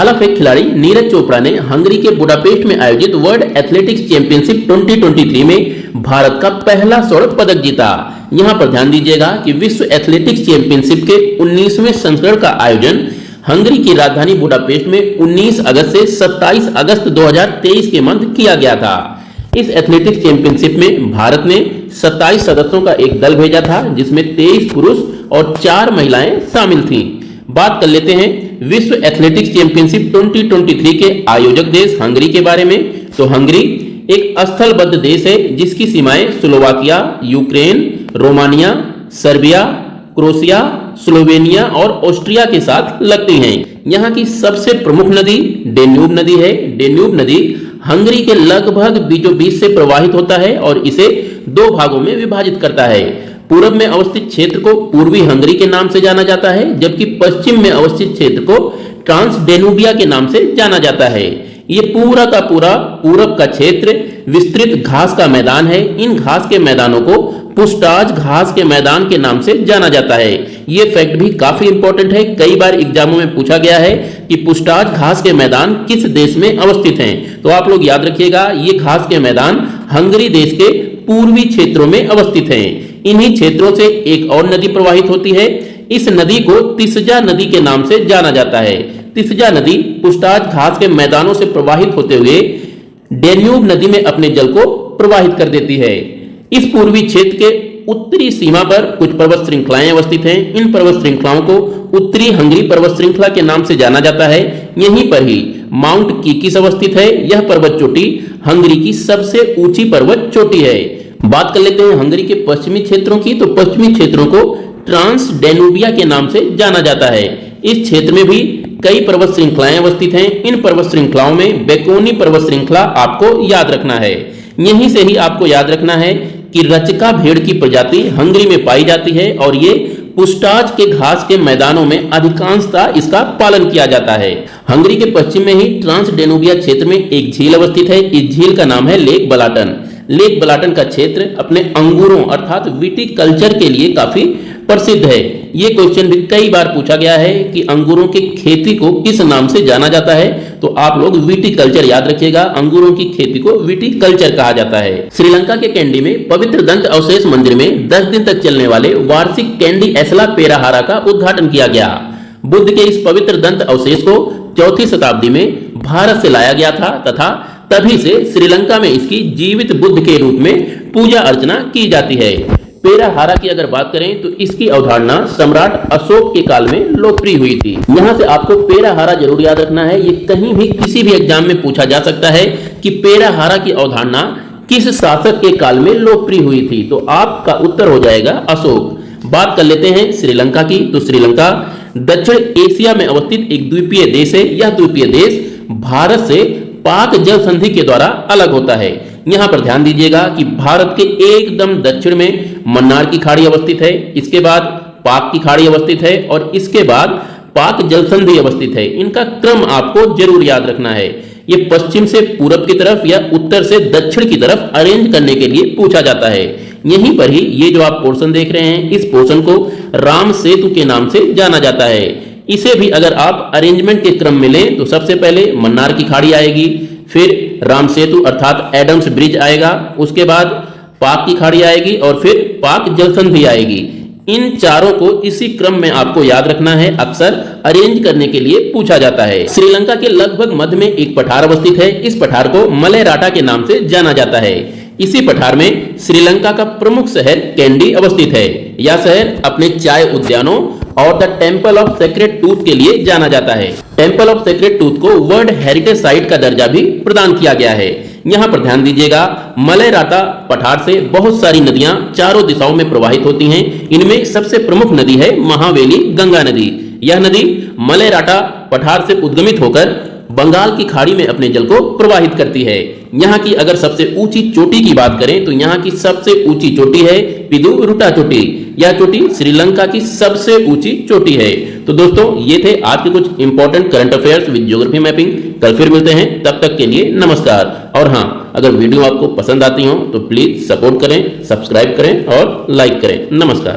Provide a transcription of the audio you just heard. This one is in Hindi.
भाला फेंक खिलाड़ी नीरज चोपड़ा ने हंगरी के बुडापेस्ट में आयोजित वर्ल्ड एथलेटिक्स चैंपियनशिप 2023 में भारत का पहला स्वर्ण पदक जीता। यहां पर ध्यान दीजिएगा कि विश्व एथलेटिक्स चैंपियनशिप के 19वें संस्करण का आयोजन हंगरी की राजधानी बुडापेस्ट में 19 अगस्त से 27 अगस्त 2023 के मध्य किया गया था। इस एथलेटिक्स चैंपियनशिप में भारत ने 27 सदस्यों का एक दल भेजा था, जिसमें 23 पुरुष और 4 महिलाएं शामिल थीं। बात कर लेते हैं विश्व एथलेटिक्स चैंपियनशिप 2023 के आयोजक देश हंगरी के बारे में। तो हंगरी एक स्थलबद्ध देश है, जिसकी सीमाएं Slovakia, Ukraine, Romania, Serbia, Croatia, Slovenia और ऑस्ट्रिया के साथ लगती हैं। यहाँ की सबसे प्रमुख नदी डेन्यूब नदी है। डेन्यूब नदी हंगरी के लगभग बीचों बीच से प्रवाहित होता है और इसे 2 भागों में विभाजित करता है। पूर्व में अवस्थित क्षेत्र को पूर्वी हंगरी के नाम से जाना जाता है, जबकि पश्चिम में अवस्थित क्षेत्र को ट्रांस डेनुबिया के नाम से जाना जाता है। ये पूरा का पूरा पूरब का क्षेत्र विस्तृत घास का मैदान है। इन घास के मैदानों को पुस्टाज घास के मैदान के नाम से जाना जाता है। ये फैक्ट भी काफी इंपॉर्टेंट है, कई बार एग्जामों में पूछा गया है कि पुस्टाज घास के मैदान किस देश में अवस्थित हैं। तो आप लोग याद रखिएगा, ये घास के मैदान हंगरी देश के पूर्वी क्षेत्रों में अवस्थित हैं। इन्हीं क्षेत्रों से एक और नदी प्रवाहित होती है। इस नदी को तिस्जा नदी के नाम से जाना जाता है। तिस्जा नदी पुस्टाज घास के मैदानों से प्रवाहित होते हुए डेन्यूब नदी में अपने जल को प्रवाहित कर देती है। इस पूर्वी क्षेत्र के उत्तरी सीमा पर कुछ पर्वत श्रृंखलाएं अवस्थित हैं। इन पर्वत श्रृंखलाओं को उत्तरी हंगरी पर्वत श्रृंखला के नाम से जाना जाता है। यहीं पर ही माउंट कीकिस अवस्थित है। यह पर्वत चोटी हंगरी की सबसे ऊंची पर्वत चोटी है। बात कर लेते हैं हंगरी के पश्चिमी क्षेत्रों की। तो पश्चिमी क्षेत्रों को ट्रांस डेनुबिया के नाम से जाना जाता है। इस क्षेत्र में भी कई पर्वत श्रृंखलाएं अवस्थित हैं। इन पर्वत श्रृंखलाओं में बेकोनी पर्वत श्रृंखला आपको याद रखना है। यहीं से ही आपको याद रखना है कि रचका भेड़ की प्रजाति हंगरी में पाई जाती है और ये पुस्टाज के घास के मैदानों में अधिकांशतः इसका पालन किया जाता है। हंगरी के पश्चिम में ही ट्रांस डेनुबिया क्षेत्र में एक झील अवस्थित है। इस झील का नाम है लेक बलाटन। लेक बलाटन का क्षेत्र अपने अंगूरों अर्थात विटिकल्चर के लिए काफी प्रसिद्ध है। ये क्वेश्चन भी कई बार पूछा गया है कि अंगूरों की खेती को किस नाम से जाना जाता है। तो आप लोग विटिकल्चर याद रखिएगा, अंगूरों की खेती को विटिकल्चर कहा जाता है। श्रीलंका के कैंडी में पवित्र दंत अवशेष मंदिर में 10 दिन तक चलने वाले वार्षिक कैंडी एसला पेराहारा का उद्घाटन किया गया। बुद्ध के इस पवित्र दंत अवशेष को 4वीं शताब्दी में भारत से लाया गया था तथा तभी से श्रीलंका में इसकी जीवित बुद्ध के रूप में पूजा अर्चना की जाती है। पेराहारा की अगर बात करें तो इसकी अवधारणा सम्राट अशोक के काल में लोकप्रिय हुई थी। यहाँ से आपको पेराहारा जरूर याद रखना है। ये कहीं भी किसी भी एग्जाम में पूछा जा सकता है कि पेराहारा की अवधारणा किस शासक के काल में लोकप्रिय हुई थी। तो आपका उत्तर हो जाएगा अशोक। बात कर लेते हैं श्रीलंका की। तो श्रीलंका दक्षिण एशिया में अवस्थित एक द्वीपीय देश है। यह द्वीपीय देश भारत से पाक जल संधि के द्वारा अलग होता है। यहां पर ध्यान दीजिएगा कि भारत के एकदम दक्षिण में मन्नार की खाड़ी अवस्थित है, इसके बाद पाक की खाड़ी अवस्थित है और इसके बाद पाक जल संधि अवस्थित है। इनका क्रम आपको जरूर याद रखना है। ये पश्चिम से पूरब की तरफ या उत्तर से दक्षिण की तरफ अरेंज करने के लिए पूछा जाता है। यहीं पर ही ये जो आप पोर्शन देख रहे हैं, इस पोर्शन को राम सेतु के नाम से जाना जाता है। इसे भी अगर आप अरेंजमेंट के क्रम में लें तो सबसे पहले मन्नार की खाड़ी आएगी, फिर राम सेतु अर्थात एडम्स ब्रिज आएगा, उसके बाद पाक की खाड़ी आएगी और फिर पाक जलसंधि आएगी। इन चारों को इसी क्रम में आपको याद रखना है, अक्सर अरेंज करने के लिए पूछा जाता है। श्रीलंका के लगभग मध्य में एक पठार अवस्थित है। इस पठार को मलेराटा के नाम से जाना जाता है। इसी पठार में श्रीलंका का प्रमुख शहर कैंडी अवस्थित है। यह शहर अपने चाय उद्यानों और the temple of sacred tooth के लिए जाना जाता है। टेम्पल ऑफ सेक्रेड टूथ को वर्ल्ड हेरिटेज साइट का दर्जा भी प्रदान किया गया है। यहाँ पर ध्यान दीजिएगा, मलेराटा पठार से बहुत सारी नदियां चारों दिशाओं में प्रवाहित होती हैं। इनमें सबसे प्रमुख नदी है महावेली गंगा नदी। यह नदी मलेराटा पठार से उद्गमित होकर बंगाल की खाड़ी में अपने जल को प्रवाहित करती है। यहाँ की अगर सबसे ऊंची चोटी की बात करें तो यहाँ की सबसे ऊंची चोटी है पिदुरुटा चोटी। यह चोटी श्रीलंका की सबसे ऊंची चोटी है। तो दोस्तों, ये थे आज के कुछ important current affairs with geography mapping. कल फिर मिलते हैं, तब तक के लिए नमस्कार। और हाँ, अगर वीडियो आपको पसंद आती हो तो प्लीज सपोर्ट करें, सब्सक्राइब करें और लाइक करें। नमस्कार।